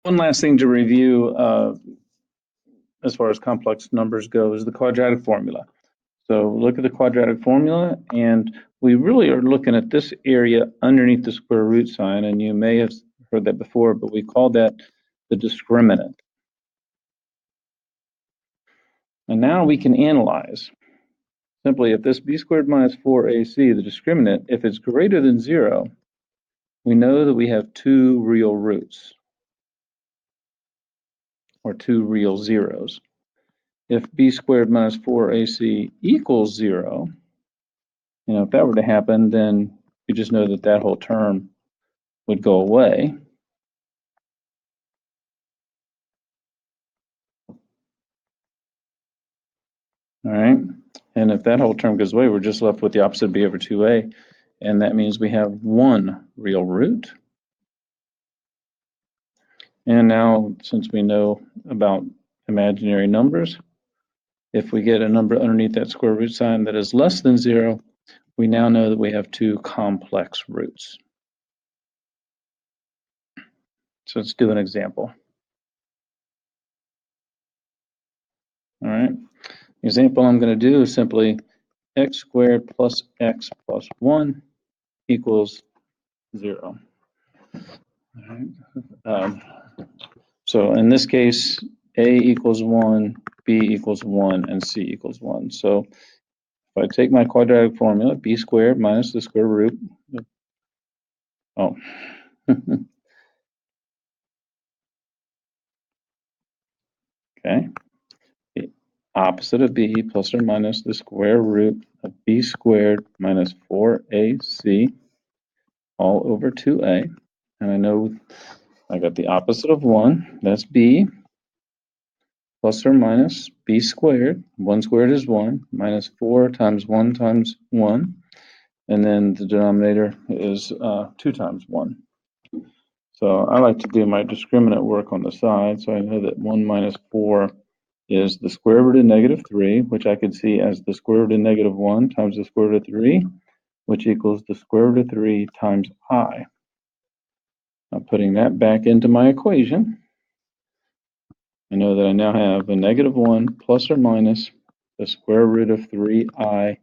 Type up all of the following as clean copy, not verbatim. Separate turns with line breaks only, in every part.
One last thing to review as far as complex numbers go is the quadratic formula. So look at the quadratic formula, and we really are looking at this area underneath the square root sign, and you may have heard that before, but we call that the discriminant. And now we can analyze. Simply, if this b squared minus 4ac, the discriminant, if it's greater than 0, we know that we have two real roots, or two real zeros. If b squared minus 4ac equals 0, if that were to happen, then you just know that that whole term would go away. All right, and if that whole term goes away, we're just left with the opposite of b over 2a, and that means we have one real root. And now, since we know about imaginary numbers, if we get a number underneath that square root sign that is less than 0, we now know that we have two complex roots. So let's do an example. All right, the example I'm going to do is simply x squared plus x plus 1 equals 0. All right. So in this case, a equals 1, b equals 1, and c equals 1. So if I take my quadratic formula, b squared minus the square root, okay, the opposite of b plus or minus the square root of b squared minus 4ac all over 2a. And I know I got the opposite of 1, that's b, plus or minus b squared, 1 squared is 1, minus 4 times 1 times 1, and then the denominator is 2 times 1. So I like to do my discriminant work on the side, so I know that 1 minus 4 is the square root of negative 3, which I could see as the square root of negative 1 times the square root of 3, which equals the square root of 3 times I. Now putting that back into my equation, I know that I now have a negative 1 plus or minus the square root of 3i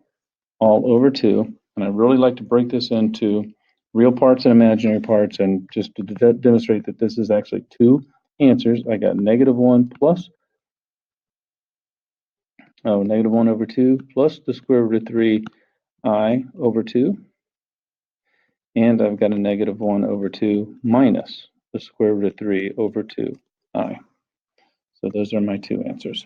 all over 2. And I really like to break this into real parts and imaginary parts, and just to demonstrate that this is actually two answers. I got negative 1 plus, negative 1 over 2 plus the square root of 3i over 2. And I've got a negative 1 over 2 minus the square root of 3 over 2i. So those are my two answers.